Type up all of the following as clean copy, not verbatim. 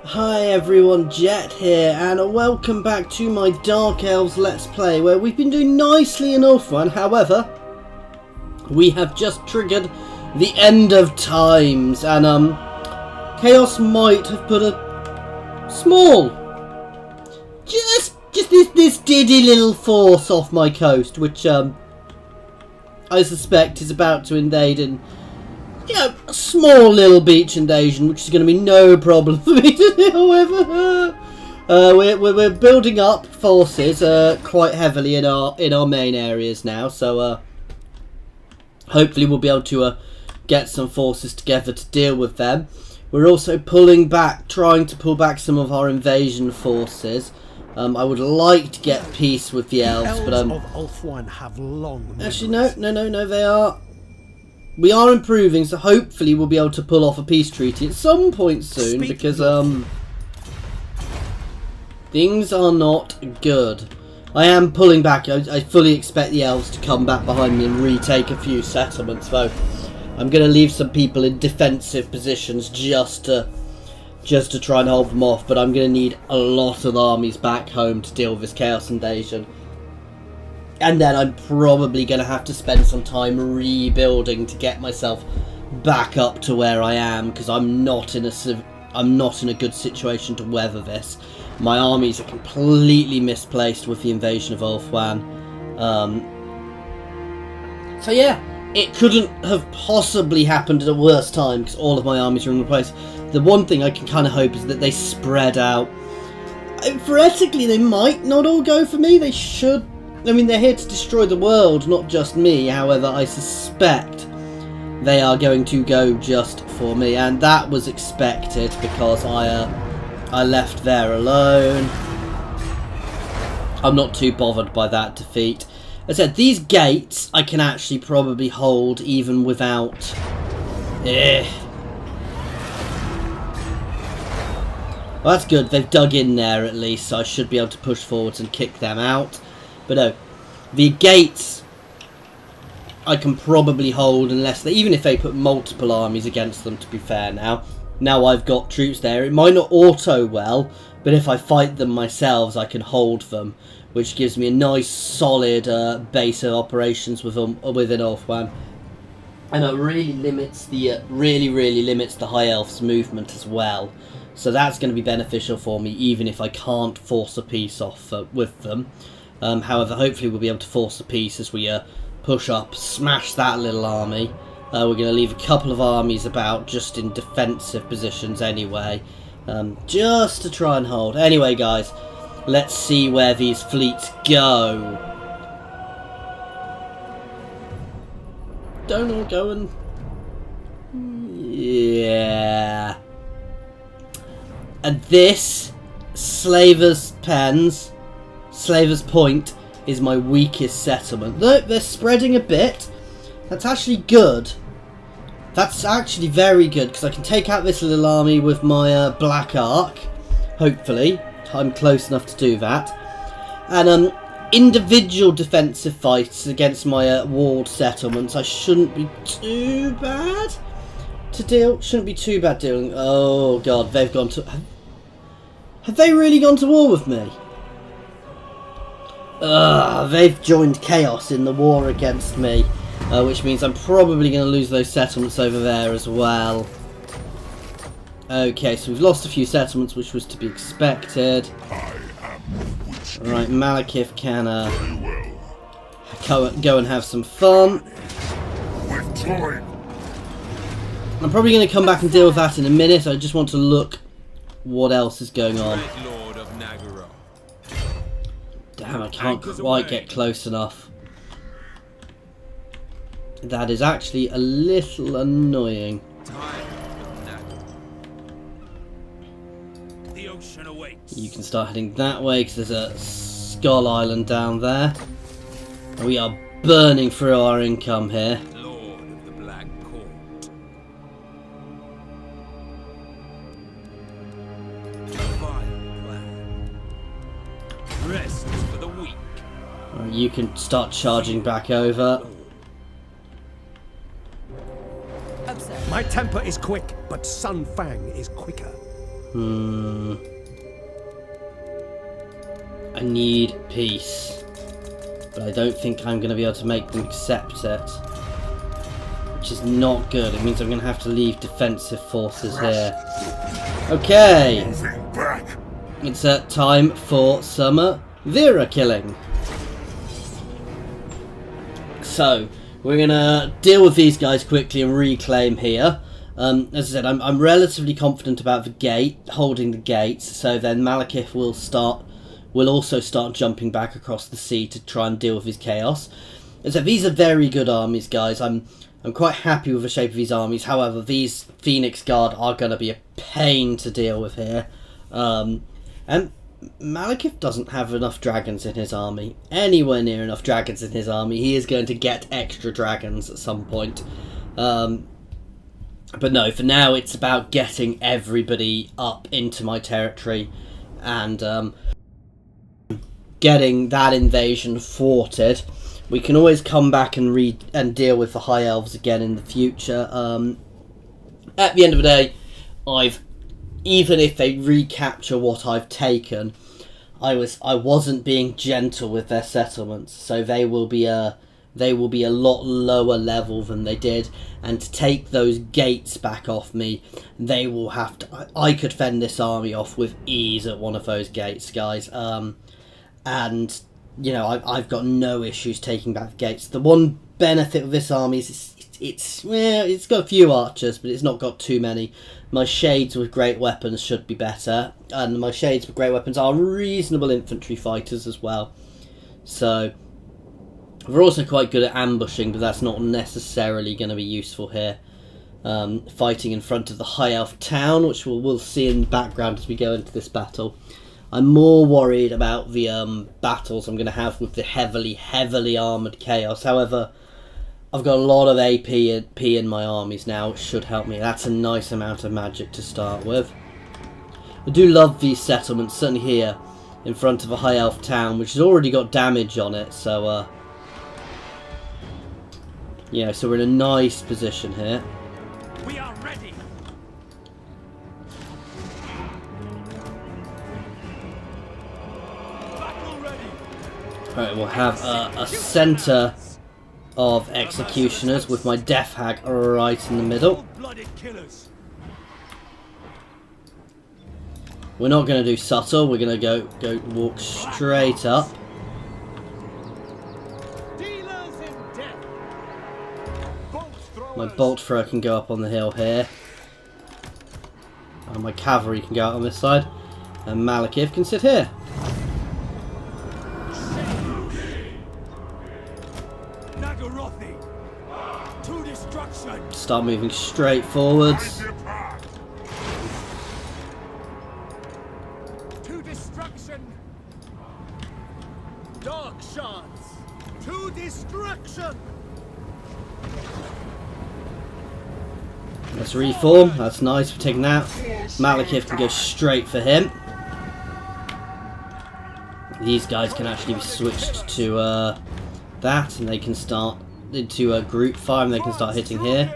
Hi everyone, Jet here, and welcome back to my Dark Elves Let's Play, where we've been doing nicely enough one. However, we have just triggered the end of times, and Chaos might have put a small, just this diddy little force off my coast, which I suspect is about to invade in, you know, a small little beach invasion, which is going to be no problem for me to deal with. We're building up forces quite heavily in our main areas now, so hopefully we'll be able to get some forces together to deal with them. We're also trying to pull back some of our invasion forces. I would like to get peace with the elves, but of Ulthuan have long actually no, we are improving, so hopefully we'll be able to pull off a peace treaty at some point soon, because things are not good. I am pulling back. I fully expect the elves to come back behind me and retake a few settlements, though. I'm going to leave some people in defensive positions just to try and hold them off, but I'm going to need a lot of armies back home to deal with this chaos invasion. And then I'm probably going to have to spend some time rebuilding to get myself back up to where I am, because I'm not in a good situation to weather this. My armies are completely misplaced with the invasion of Ulthuan. So yeah, it couldn't have possibly happened at a worse time, because all of my armies are in the place. The one thing I can kind of hope is that they spread out. Theoretically, they might not all go for me. They should. I mean, they're here to destroy the world, not just me. However, I suspect they are going to go just for me, and that was expected because I left there alone. I'm not too bothered by that defeat. As I said, these gates I can actually probably hold even without. Well, that's good. They've dug in there at least, so I should be able to push forwards and kick them out. But no, the gates I can probably hold unless even if they put multiple armies against them, to be fair now. Now I've got troops there. It might not auto well, but if I fight them myself, I can hold them, which gives me a nice solid base of operations within Ulthuan. And it really limits the really limits the High Elves movement as well. So that's going to be beneficial for me, even if I can't force a peace off with them. However, hopefully we'll be able to force a peace as we push up, smash that little army. We're going to leave a couple of armies about just in defensive positions anyway, just to try and hold. Anyway, guys, let's see where these fleets go. Don't all go and... yeah. And this, Slaver's Point, is my weakest settlement. Look, they're spreading a bit. That's actually good. That's actually very good, because I can take out this little army with my Black Ark. Hopefully. I'm close enough to do that. And individual defensive fights against my walled settlements, I shouldn't be too bad to deal. Shouldn't be too bad dealing. Oh god, they've gone to... Have they really gone to war with me? They've joined Chaos in the war against me, which means I'm probably going to lose those settlements over there as well. Okay, so we've lost a few settlements, which was to be expected. Right, Malekith can go and have some fun. I'm probably going to come back and deal with that in a minute. I just want to look what else is going on. Damn, I can't quite get close enough. That is actually a little annoying. You can start heading that way because there's a Skull Island down there. We are burning through our income here. You can start charging back over. My temper is quick, but Sun Fang is quicker. I need peace. But I don't think I'm going to be able to make them accept it. Which is not good. It means I'm going to have to leave defensive forces here. Okay! It's time for some Vera killing. So, we're going to deal with these guys quickly and reclaim here. As I said, I'm relatively confident about the gate, holding the gates, so then Malekith will also start jumping back across the sea to try and deal with his chaos. As I said, these are very good armies, guys. I'm quite happy with the shape of these armies. However, these Phoenix Guard are going to be a pain to deal with here. And Malekith doesn't have enough dragons in his army. Anywhere near enough dragons in his army. He is going to get extra dragons at some point. But no, for now it's about getting everybody up into my territory and getting that invasion thwarted. We can always come back and deal with the High Elves again in the future. At the end of the day, even if they recapture what I've taken, I wasn't being gentle with their settlements, so they will be a lot lower level than they did, and to take those gates back off me, they will have to. I could fend this army off with ease at one of those gates, guys. And you know, I've got no issues taking back the gates. The one benefit of this army is it's got a few archers, but it's not got too many. My shades with great weapons should be better, and my shades with great weapons are reasonable infantry fighters as well. So we're also quite good at ambushing, but that's not necessarily going to be useful here. Fighting in front of the High Elf town, which we'll see in the background as we go into this battle. I'm more worried about the battles I'm going to have with the heavily armoured Chaos. However, I've got a lot of AP and P in my armies now, which should help me. That's a nice amount of magic to start with. I do love these settlements, certainly here in front of a High Elf town, which has already got damage on it, so yeah, so we're in a nice position here. We are ready. Battle ready. Alright, we'll have a centre of executioners with my Death Hag right in the middle. We're not going to do subtle, we're going to go walk straight up. My bolt thrower can go up on the hill here. And my cavalry can go out on this side. And Malekith can sit here. Start moving straight forwards. To destruction. Dark shards. To destruction. Let's reform. That's nice. We're taking that. Malekith can go straight for him. These guys can actually be switched to that, and they can start into a group fire, and they can start hitting here.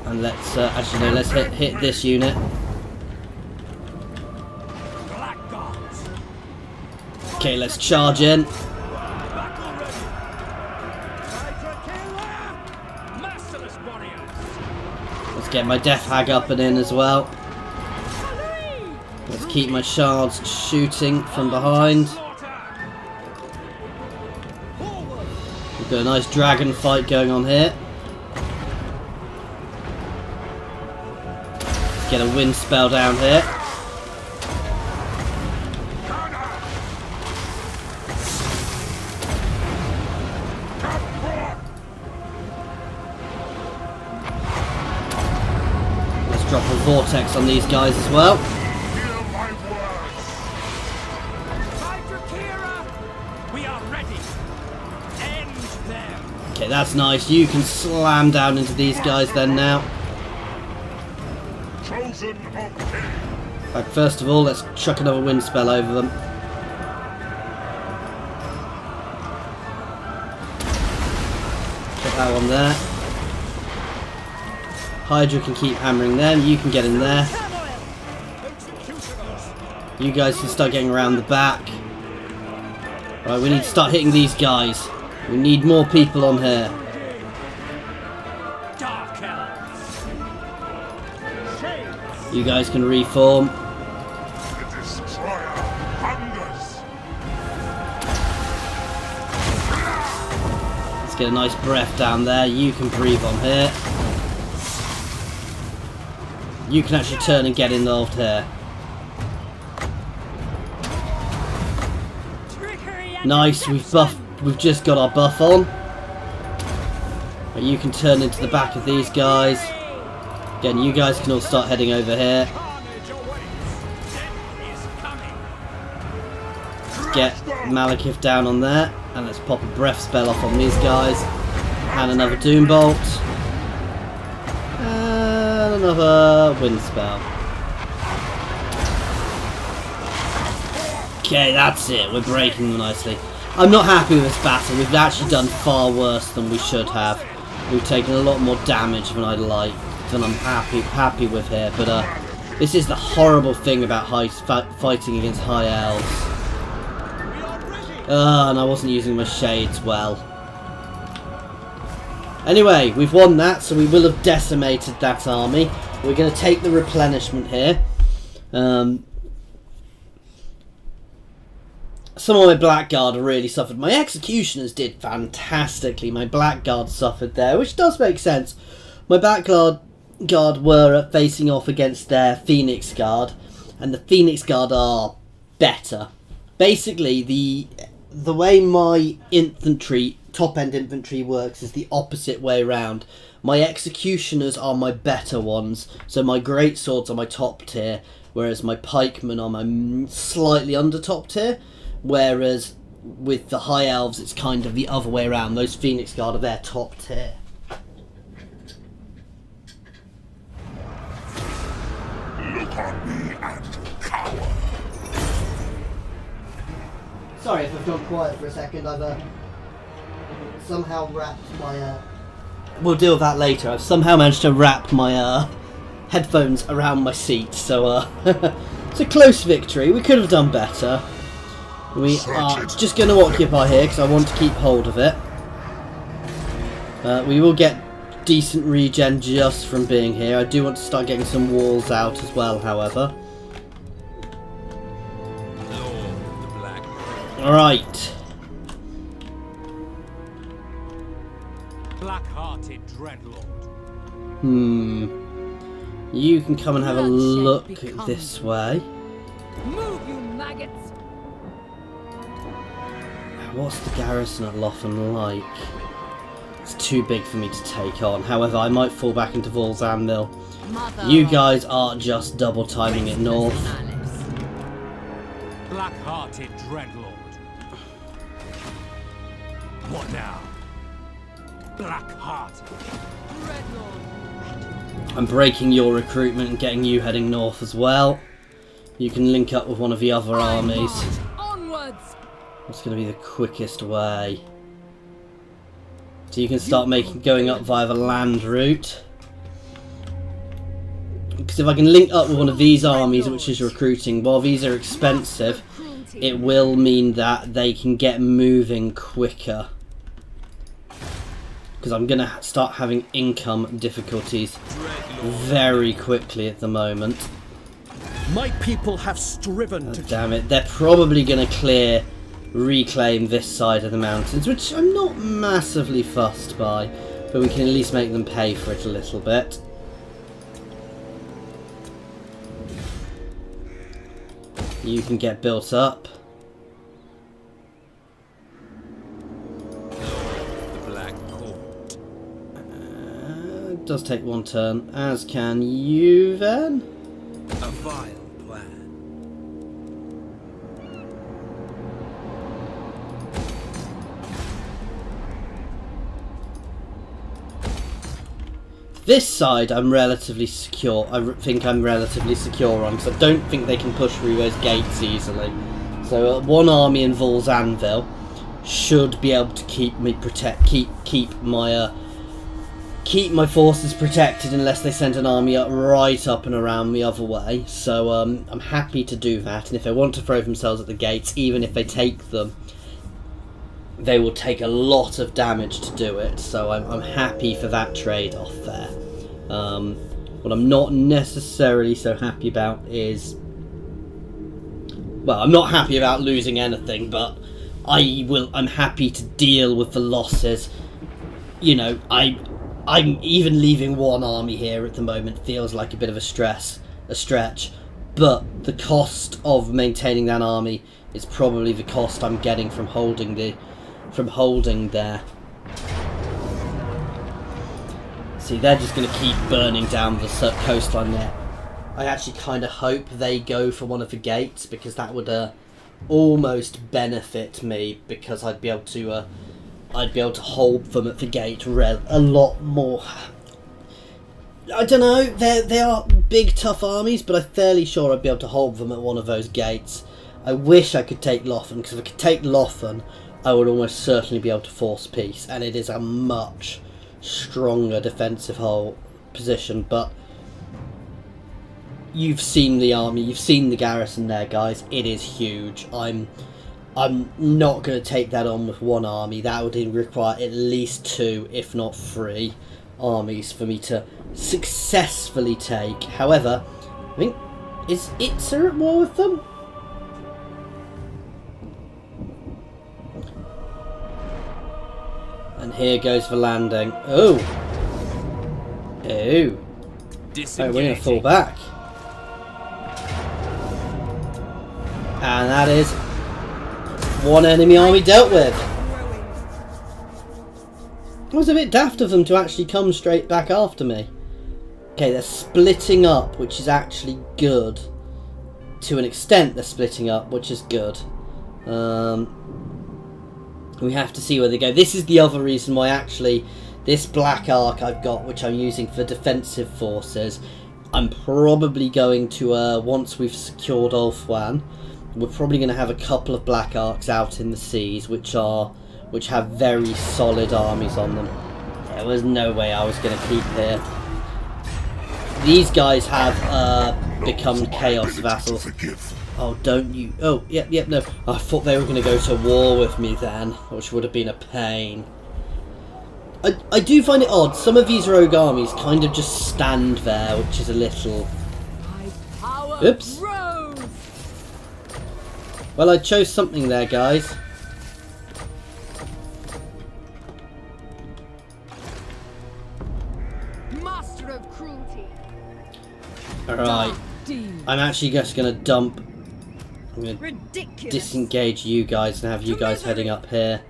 And let's actually no, let's hit this unit. Okay, let's charge in. Let's get my Death Hag up and in as well. Let's keep my shards shooting from behind. We've got a nice dragon fight going on here. Let's get a wind spell down here. Drop a vortex on these guys as well. We are ready. End them. Okay, that's nice. You can slam down into these guys then now. Right, first of all, let's chuck another wind spell over them. that one there. Hydra can keep hammering them. You can get in there. You guys can start getting around the back. Right, we need to start hitting these guys. We need more people on here. Dark Elves. Shades. You guys can reform. The destroyer hungers. Let's get a nice breath down there. You can breathe on here. You can actually turn and get involved here. Nice, we've just got our buff on. You can turn into the back of these guys. Again, you guys can all start heading over here. Carnage awaits. Death is coming. Let's get Malekith down on there. And let's pop a breath spell off on these guys. And another Doom Bolt. And another Wind Spell. Okay, that's it. We're breaking them nicely. I'm not happy with this battle. We've actually done far worse than we should have. We've taken a lot more damage than I'd like, than I'm happy with here. But this is the horrible thing about fighting against high elves. And I wasn't using my shades well. Anyway, we've won that, so we will have decimated that army. We're going to take the replenishment here. Some of my Blackguard really suffered. My Executioners did fantastically. My Blackguard suffered there, which does make sense. My Blackguard were facing off against their Phoenix Guard, and the Phoenix Guard are better. Basically, the way my infantry, top-end infantry works is the opposite way around. My Executioners are my better ones, so my Greatswords are my top tier, whereas my Pikemen are my slightly under top tier. Whereas with the High Elves, it's kind of the other way around. Those Phoenix Guard are their top tier. Look on me and cower. Sorry if I've gone quiet for a second. I've somehow wrapped my... We'll deal with that later. I've somehow managed to wrap my headphones around my seat. So it's a close victory. We could have done better. We are just going to occupy here because I want to keep hold of it. We will get decent regen just from being here. I do want to start getting some walls out as well, however. Alright. Black-hearted dreadlord. You can come and have a look this way. Move, you maggots! What's the garrison at Lotham like? It's too big for me to take on. However, I might fall back into Vol's Anvil. You guys are just double timing it north. Black-hearted dreadlord. What now? Black-hearted. I'm breaking your recruitment and getting you heading north as well. You can link up with one of the other armies. Onwards! What's going to be the quickest way? So you can start going up via the land route. Because if I can link up with one of these armies, which is recruiting, while these are expensive, it will mean that they can get moving quicker. Because I'm going to start having income difficulties very quickly at the moment. My people have striven to... Damn it, they're probably going to reclaim this side of the mountains, which I'm not massively fussed by, but we can at least make them pay for it a little bit. You can get built up. It does take one turn, as can you then. A vile plan. This side I'm relatively secure. I think I'm relatively secure on, because I don't think they can push through those gates easily. So one army in Vol's Anvil should be able to keep me keep my keep my forces protected unless they send an army up right up and around the other way. So I'm happy to do that. And if they want to throw themselves at the gates, even if they take them, they will take a lot of damage to do it. So I'm happy for that trade-off there. What I'm not necessarily so happy about is... Well, I'm not happy about losing anything, but I'm happy to deal with the losses. You know, I'm even leaving one army here at the moment feels like a bit of a stretch. But the cost of maintaining that army is probably the cost I'm getting from holding there. See, they're just going to keep burning down the coastline there. I actually kind of hope they go for one of the gates, because that would almost benefit me, because I'd be able to hold them at the gate a lot more. I don't know, they are big tough armies, but I'm fairly sure I'd be able to hold them at one of those gates. I wish I could take Lothan, because if I could take Lothan, I would almost certainly be able to force peace, and it is a much stronger defensive position. But you've seen the army, you've seen the garrison there, guys. It is huge. I'm not going to take that on with one army. That would require at least 2, if not 3 armies for me to successfully take. However, I think, is Itza at war with them? And here goes the landing. Oh! Oh! Right, we're going to fall back. And that is one enemy army dealt with. It was a bit daft of them to actually come straight back after me. Okay, they're splitting up, which is actually good. To an extent, they're splitting up, which is good. We have to see where they go. This is the other reason why actually this black arc I've got, which I'm using for defensive forces, I'm probably going to, once we've secured Ulthuan, we're probably going to have a couple of black arcs out in the seas, which have very solid armies on them. There was no way I was going to keep here. These guys have become chaos vassals. Oh, don't you... Oh, yep, no. I thought they were going to go to war with me then, which would have been a pain. I do find it odd. Some of these rogue armies kind of just stand there, which is a little... Oops. Well, I chose something there, guys. Master of cruelty. Alright. I'm actually just going to dump... I'm going to disengage you guys and have you guys heading up here.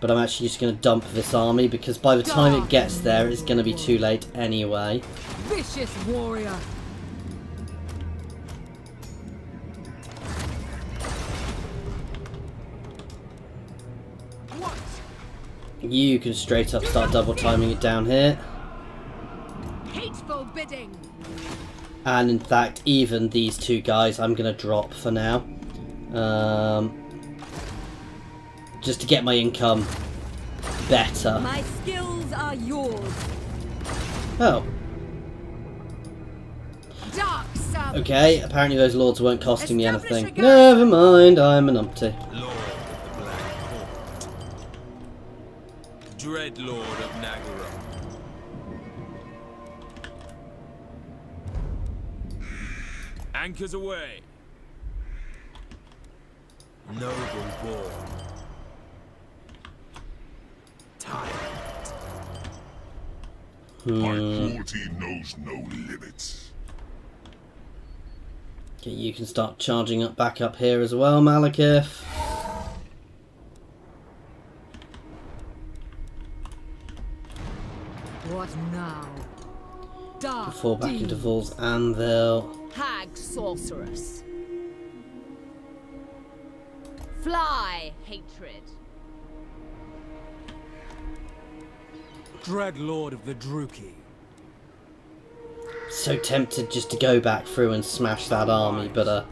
But I'm actually just going to dump this army, because by the time it gets there, it's going to be too late anyway. Vicious warrior. What? You can straight up start double timing it down here. Hateful bidding. And in fact, even these two guys I'm going to drop for now. Just to get my income better. My skills are yours. Oh. Dark South. Okay, apparently those lords weren't costing me anything. Never mind, I'm an umpty. Lord of the Black Court. Dread Lord of Nagara. Anchors away. Noble born. Tyrant. My cruelty knows no limits. Okay, you can start charging up back up here as well, Malekith. What now? Dark Fall back into deeds. Vol's Anvil. Hag sorceress. Fly hatred. Dread Lord of the Druki. So tempted just to go back through and smash that army, but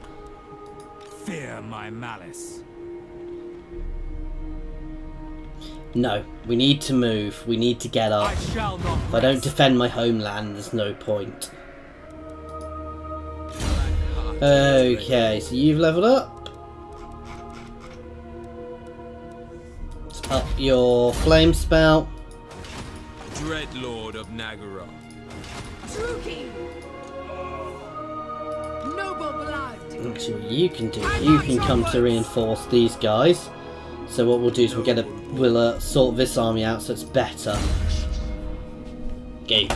Fear my malice. No, we need to move. We need to get up. I shall not If I don't defend my homeland, there's no point. Okay, so you've leveled up. Let's up your flame spell. Dread Lord of Nagara. Druki! Noble blood! Let's see what you can do. You can come to reinforce these guys. So what we'll do is we'll sort this army out so it's better. Okay.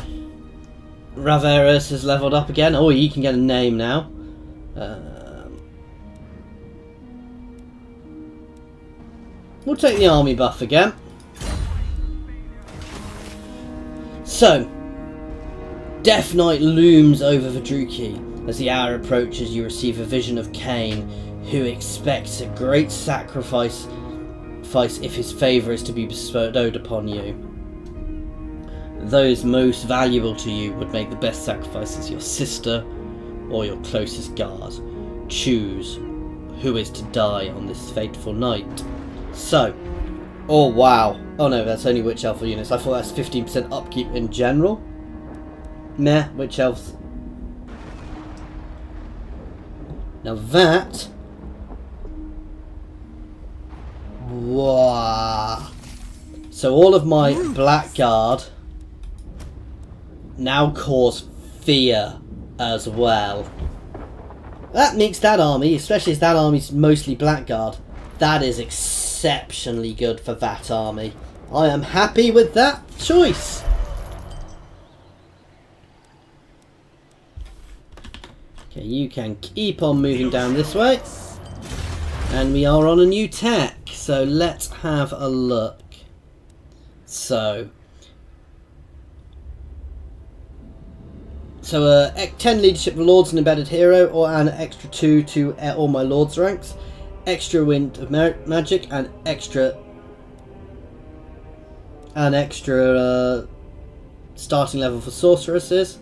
Raveris has leveled up again. Oh, you can get a name now. We'll take the army buff again. So, Death Knight looms over Vadruki. As the hour approaches, you receive a vision of Cain, who expects a great sacrifice if his favour is to be bestowed upon you. Those most valuable to you would make the best sacrifices, your sister or your closest guard. Choose who is to die on this fateful night. So, oh wow. Oh no, that's only Witch Elf units. I thought that's 15% upkeep in general. Meh, Witch Elves. Now that... Wow. So all of my Blackguard now cause fear as well. That makes that army, especially as that army's mostly Blackguard, that is exceptionally good for that army. I am happy with that choice. Okay, you can keep on moving down this way. And we are on a new tech, so let's have a look. So 10 leadership for Lords and Embedded Hero, or an extra 2 to all my Lords ranks. Extra Wind of Magic, and extra starting level for sorceresses.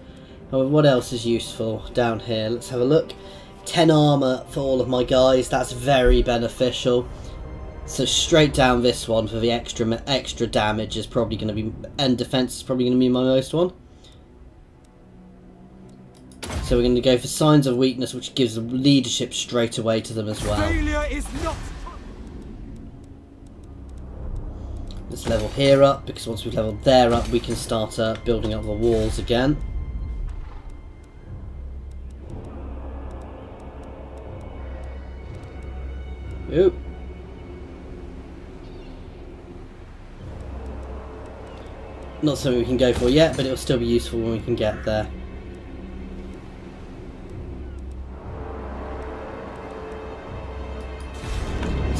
However, what else is useful down here? Let's have a look. 10 armor for all of my guys. That's very beneficial. So straight down this one for the extra damage is probably going to be, and defense is probably going to be my most one. So we're going to go for Signs of Weakness, which gives leadership straight away to them as well. Failure is not. Let's level here up, because once we've leveled there up, we can start building up the walls again. Oop. Not something we can go for yet, but it'll still be useful when we can get there.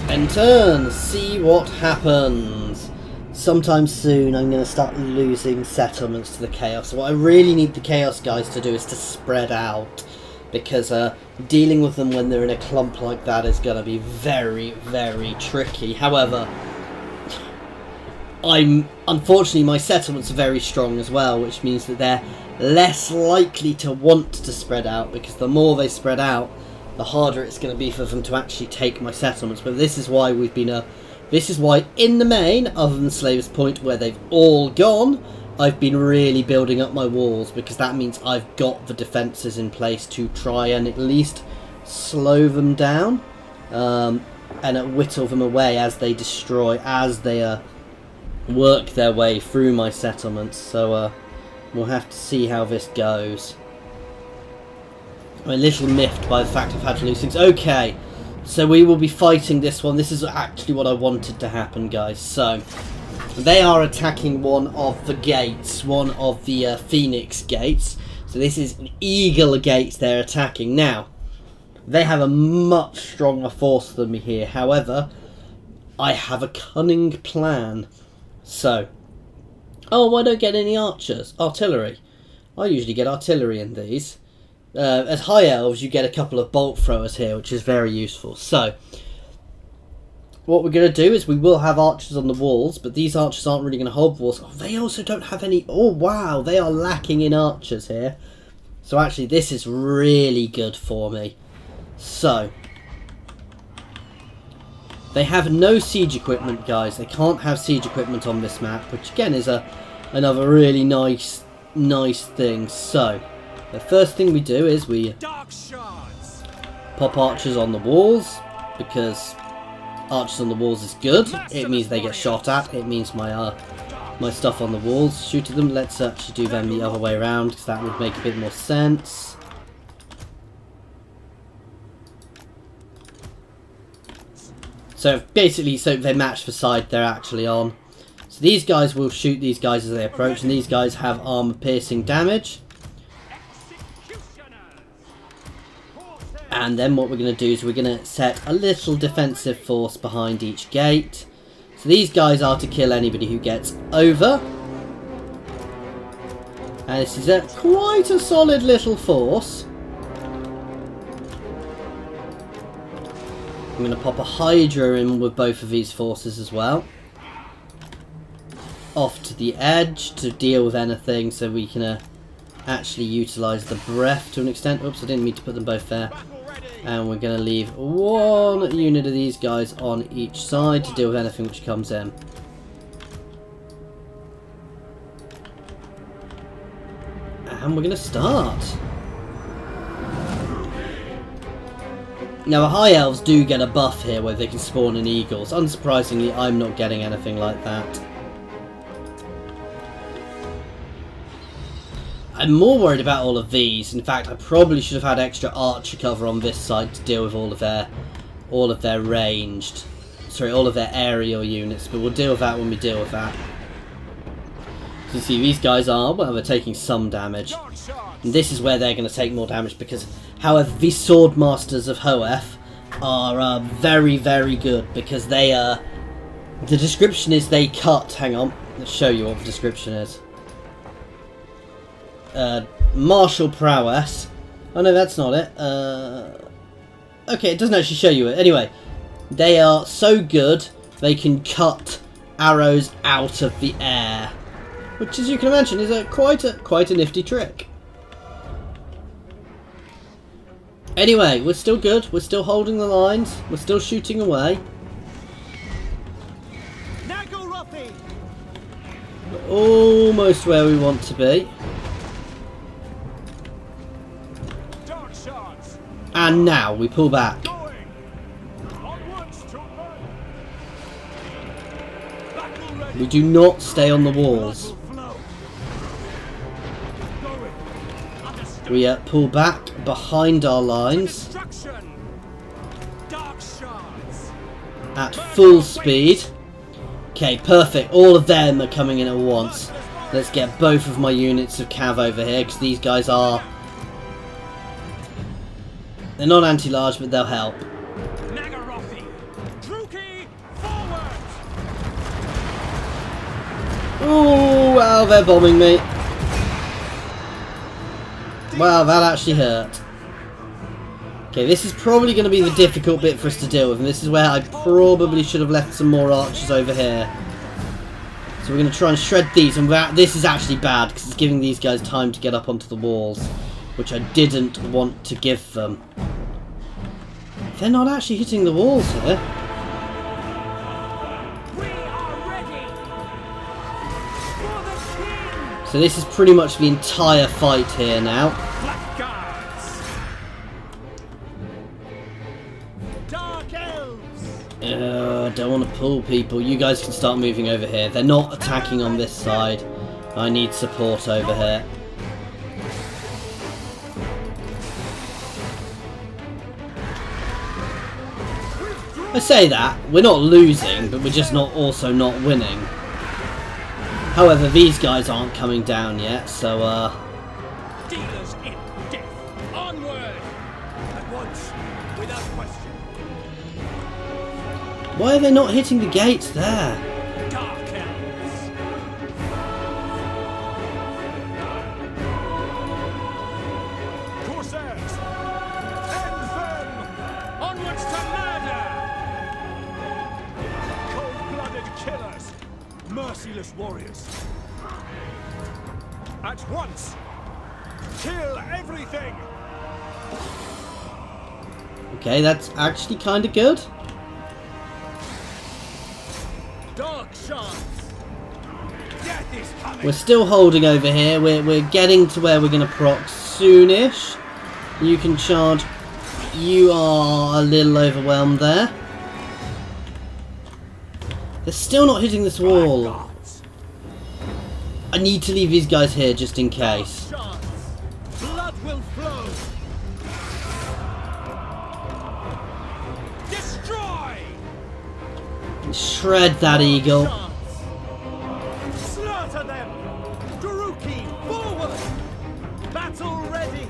End turn, see what happens. Sometime soon I'm going to start losing settlements to the Chaos. What I really need the Chaos guys to do is to spread out, because dealing with them when they're in a clump like that is going to be very, very tricky. However, unfortunately my settlements are very strong as well, which means that they're less likely to want to spread out, because the more they spread out, the harder it's going to be for them to actually take my settlements. But this is why we've been this is why in the main, other than Slaver's Point where they've all gone, I've been really building up my walls, because that means I've got the defences in place to try and at least slow them down, and whittle them away as they work their way through my settlements. So we'll have to see how this goes. I'm a little miffed by the fact I've had to lose things. Okay, so we will be fighting this one. This is actually what I wanted to happen, guys. So they are attacking one of the gates, one of the Phoenix gates. So this is an Eagle gate they're attacking. Now, they have a much stronger force than me here. However, I have a cunning plan. So, oh, I don't get any archers. Artillery. I usually get artillery in these. As High Elves, you get a couple of bolt throwers here, which is very useful. So, what we're going to do is we will have archers on the walls, but these archers aren't really going to hold walls. Oh, they also don't have any... Oh, wow, they are lacking in archers here. So, actually, this is really good for me. So, They have no siege equipment, guys. They can't have siege equipment on this map, which again is another really nice thing. So, the first thing we do is we pop archers on the walls, because archers on the walls is good. It means they get shot at. It means my stuff on the walls shoot at them. Let's actually do them the other way around, because that would make a bit more sense. So basically, so they match the side they're actually on. So these guys will shoot these guys as they approach, and these guys have armor piercing damage. And then what we're going to do is we're going to set a little defensive force behind each gate. So these guys are to kill anybody who gets over. And this is quite a solid little force. I'm going to pop a Hydra in with both of these forces as well. Off to the edge to deal with anything, so we can actually utilise the breath to an extent. Oops, I didn't mean to put them both there. And we're going to leave one unit of these guys on each side to deal with anything which comes in. And we're going to start. Now, the High Elves do get a buff here where they can spawn in eagles. Unsurprisingly, I'm not getting anything like that. I'm more worried about all of these. In fact, I probably should have had extra archer cover on this side to deal with all of their all of their aerial units. But we'll deal with that when we deal with that. So you see, these guys are, well, they're taking some damage. And this is where they're going to take more damage because, however, these sword masters of Hoeth are very, very good because they the description is they cut. Hang on, let's show you what the description is. Martial prowess. Oh no, that's not it. Okay, it doesn't actually show you it. Anyway, they are so good they can cut arrows out of the air, which, as you can imagine, is quite a nifty trick. Anyway, we're still good. We're still holding the lines. We're still shooting away. We're almost where we want to be. And now we pull back. We do not stay on the walls. We pull back behind our lines at full speed. Okay, perfect. All of them are coming in at once. Let's get both of my units of cav over here because these guys are... They're not anti-large, but they'll help. Oh, wow, they're bombing me. Wow, that actually hurt. Okay, this is probably going to be the difficult bit for us to deal with, and this is where I probably should have left some more archers over here. So we're going to try and shred these, and this is actually bad, because it's giving these guys time to get up onto the walls, which I didn't want to give them. They're not actually hitting the walls here. So this is pretty much the entire fight here now. Don't want to pull people. You guys can start moving over here. They're not attacking on this side. I need support over here. I say that, we're not losing, but we're just also not winning. However, these guys aren't coming down yet, so Dealers in death. Onward! At once, without question. why are they not hitting the gates there? Dark Elves. Corsairs! End them! Onwards to murder! Cold-blooded killers! Merciless warriors! At once! Kill everything! Okay, that's actually kind of good. Dark shards. Death is coming. We're still holding over here. We're getting to where we're going to proc soonish. You can charge. You are a little overwhelmed there. They're still not hitting this wall. Blackguards. I need to leave these guys here just in case. Shards. Blood will flow. Destroy. Shred that eagle. Shards. Slaughter them. Druki, forward. Battle ready.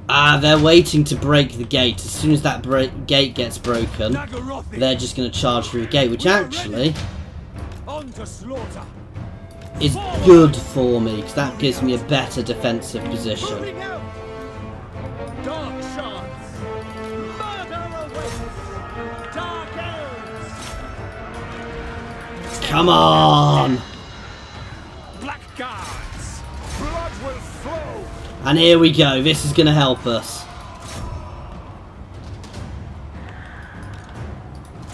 Ah, they're waiting to break the gate. As soon as that gate gets broken, Nagarothi. they're just going to charge through the gate, which actually On to slaughter. is good for me, because that gives me a better defensive position. Moving out. Dark shards. Murder awaits. Dark elves. Come on! Blackguards. Blood will flow. And here we go. This is going to help us.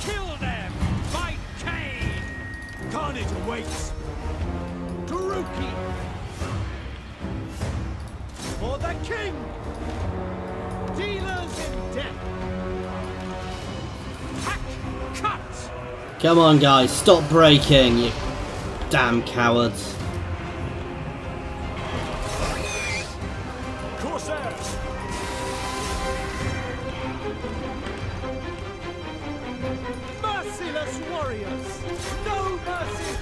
Kill them. By Cain. Carnage awaits. Druki. For the king. Dealers in death. Hack. Cut. Come on, guys. Stop breaking, you damn cowards. Corsairs. Merciless warriors. No mercy.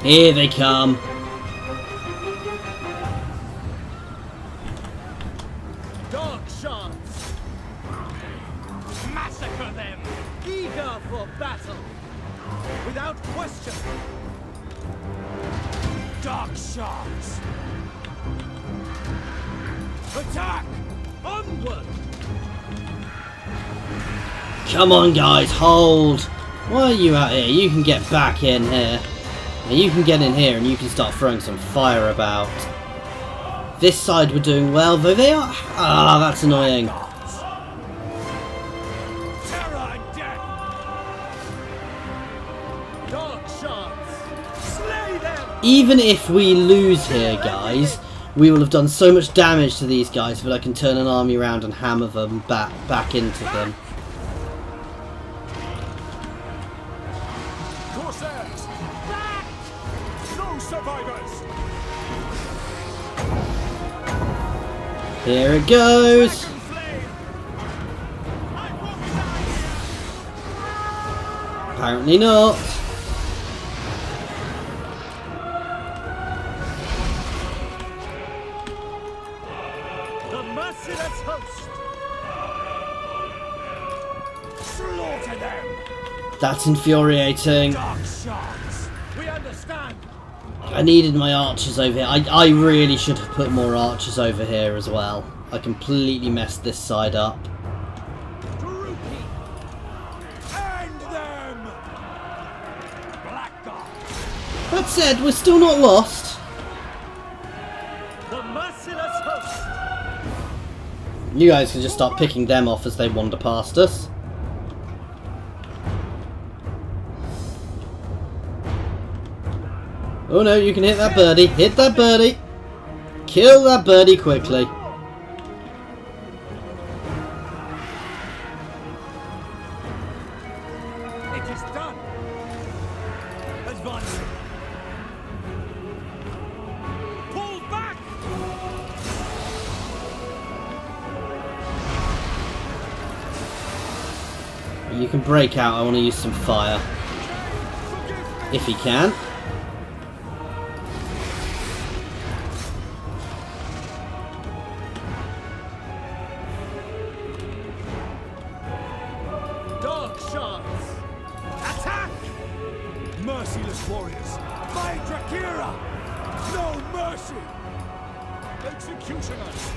Here they come. Dark shards. Massacre them. Eager for battle. Without question. Dark shards. Attack. Onward. Come on, guys. Hold. Why are you out here? You can get back in here. And you can get in here and you can start throwing some fire about. This side we're doing well, though they are... Ah, that's annoying. Terror and death. Dark shards. Slay them. Even if we lose here, guys, we will have done so much damage to these guys that I can turn an army around and hammer them back into them. Corsairs. Back. No survivors. Here it goes. Dragon flame. Apparently not. The merciless host. Slaughter them. That's infuriating. Dark shards. We understand. I needed my archers over here. I really should have put more archers over here as well. I completely messed this side up. Druki. End them. Blackguard. That said, we're still not lost. The merciless host. You guys can just start picking them off as they wander past us. Oh no, you can hit that birdie. Hit that birdie. Kill that birdie quickly. It is done. Advance. Pull back. You can break out. I want to use some fire. If he can. Dark shards. Attack. Merciless warriors. By Drakira. No mercy. Executioners.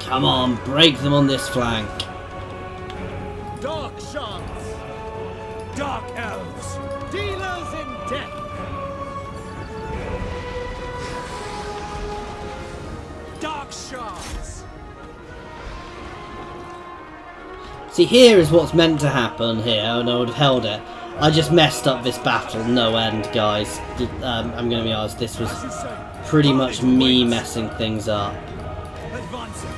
Come on, break them on this flank. Dark shards. Dark elves. Dealers See, here is what's meant to happen here, and I would have held it. I just messed up this battle, no end, guys. I'm going to be honest, this was pretty much me messing things up. Advancing.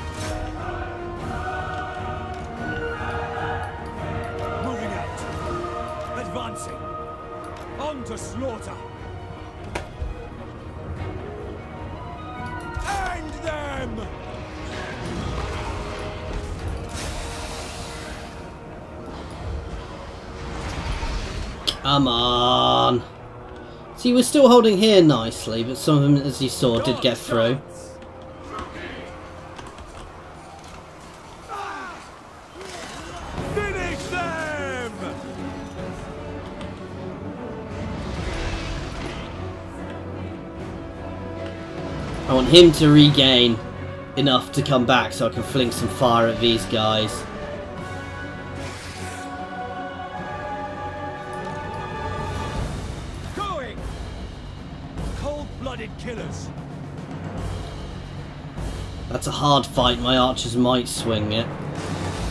Moving out. Advancing. On to slaughter. End them! Come on. See, we're still holding here nicely, but some of them, as you saw, did get through. Finish them! I want him to regain enough to come back so I can fling some fire at these guys. Going! Cold-blooded killers. That's a hard fight. My archers might swing it.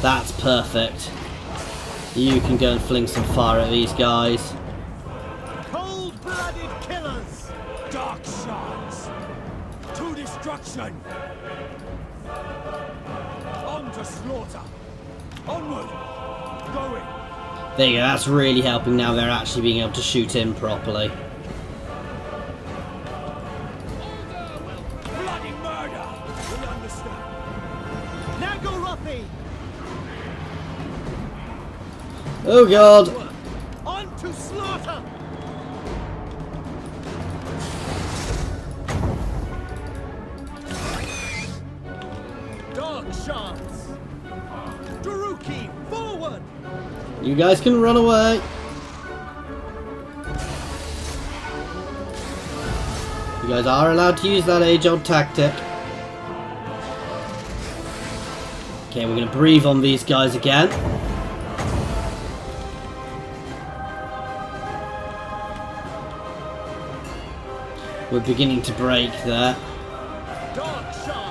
That's perfect. You can go and fling some fire at these guys. Cold-blooded killers. Dark shards. To destruction. On to slaughter. Onward. Going. There you go. That's really helping now. They're actually being able to shoot in properly. Bloody murder. We understand. Now go Ruffy. Oh god. On to slaughter. Dark shards. Daruki, forward. You guys can run away. You guys are allowed to use that age-old tactic. Okay, we're going to breathe on these guys again. We're beginning to break there. Dark shards.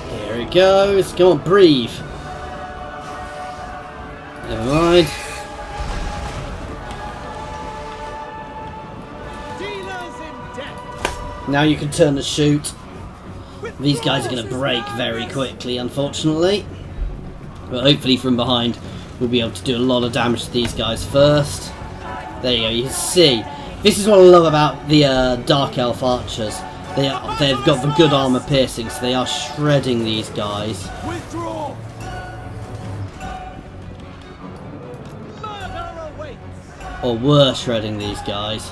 Here it goes. Come on, breathe. Never mind. Dealers in death. Now you can turn and shoot. These guys are going to break very quickly, unfortunately. But hopefully from behind we'll be able to do a lot of damage to these guys first. There you go, you can see. This is what I love about the Dark Elf archers. They've got the good armor piercing, so they are shredding these guys. Withdraw. Murder awaits. Or were shredding these guys.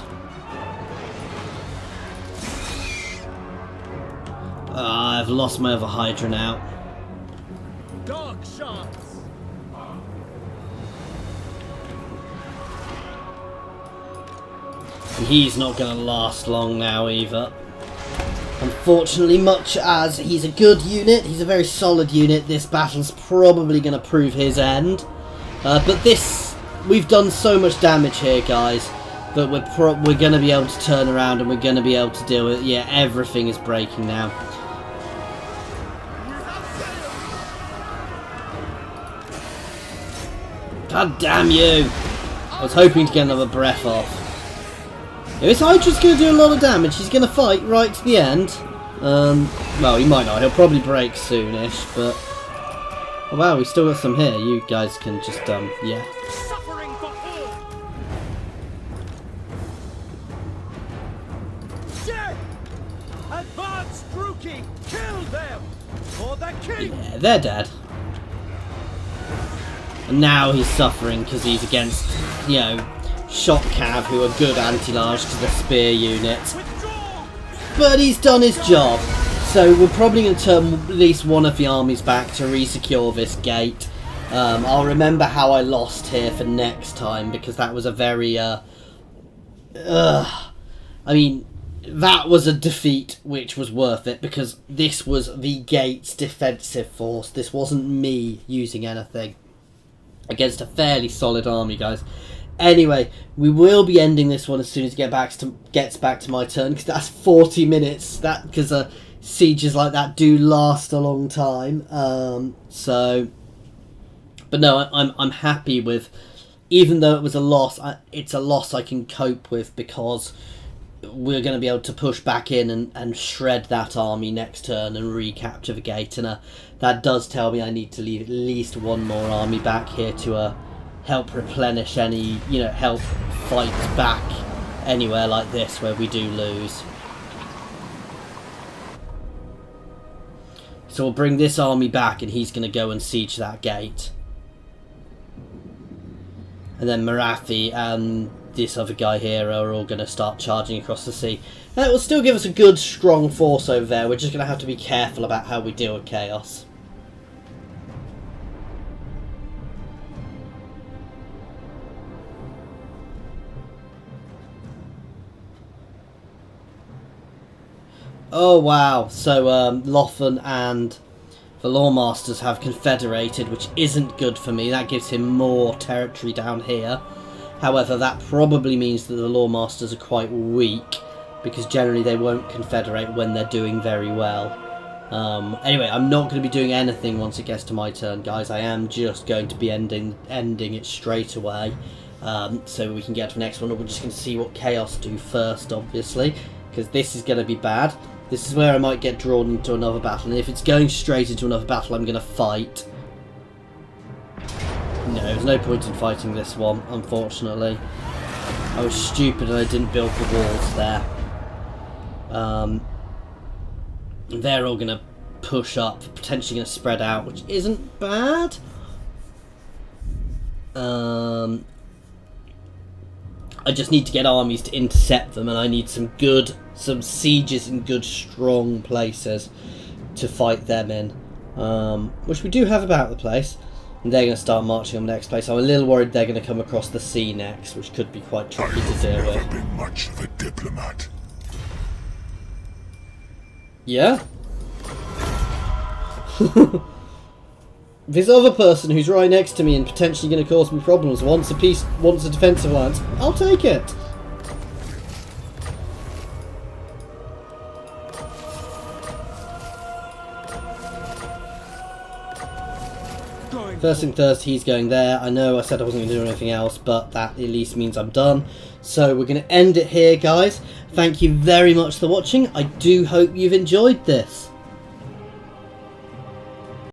I've lost my other Hydra now. Dark shards. And he's not going to last long now either. Unfortunately, much as he's a good unit, he's a very solid unit, this battle's probably going to prove his end. But this, we've done so much damage here, guys, that we're going to be able to turn around and we're going to be able to deal with it. Yeah, everything is breaking now. God damn you! I was hoping to get another breath off. This Hydra's going to do a lot of damage. He's going to fight right to the end. Well, he might not. He'll probably break soonish, but... Oh, wow, we still got some here. You guys can just, yeah. Suffering for all. Death! Advance, Druki! Kill them! For the king! Yeah, they're dead. And now he's suffering because he's against, you know, Shock Cav, who are good anti-large to the spear unit. Withdraw! But he's done his job. So we're probably going to turn at least one of the armies back to re-secure this gate. I'll remember how I lost here for next time, because that was a very I mean, that was a defeat which was worth it, because this was the gate's defensive force. This wasn't me using anything against a fairly solid army, guys. Anyway, we will be ending this one as soon as it gets back to my turn, because that's 40 minutes. That because sieges like that do last a long time. But no, I'm happy with, even though it was a loss, it's a loss I can cope with, because we're going to be able to push back in and shred that army next turn and recapture the gate. And that does tell me I need to leave at least one more army back here to help replenish any, help fight back anywhere like this where we do lose. So we'll bring this army back, and he's going to go and siege that gate. And then Marathi and this other guy here are all going to start charging across the sea. And it will still give us a good, strong force over there. We're just going to have to be careful about how we deal with chaos. Oh wow, so Lothan and the Lawmasters have confederated, which isn't good for me. That gives him more territory down here. However, that probably means that the Lawmasters are quite weak, because generally they won't confederate when they're doing very well. Anyway, I'm not going to be doing anything once it gets to my turn, guys. I am just going to be ending it straight away, so we can get to the next one. We're just going to see what Chaos do first, obviously, because this is going to be bad. This is where I might get drawn into another battle, and if it's going straight into another battle, I'm going to fight. No, there's no point in fighting this one, unfortunately. I was stupid and I didn't build the walls there. They're all going to push up, potentially going to spread out, which isn't bad. I just need to get armies to intercept them, and I need some sieges in good, strong places to fight them in, which we do have about the place. And they're going to start marching on the next place. I'm a little worried they're going to come across the sea next, which could be quite tricky to deal with. I've never been much of a diplomat. Yeah? This other person who's right next to me and potentially going to cause me problems wants a defensive alliance. I'll take it. First thing first, he's going there. I know I said I wasn't going to do anything else, but that at least means I'm done. So we're going to end it here, guys. Thank you very much for watching. I do hope you've enjoyed this.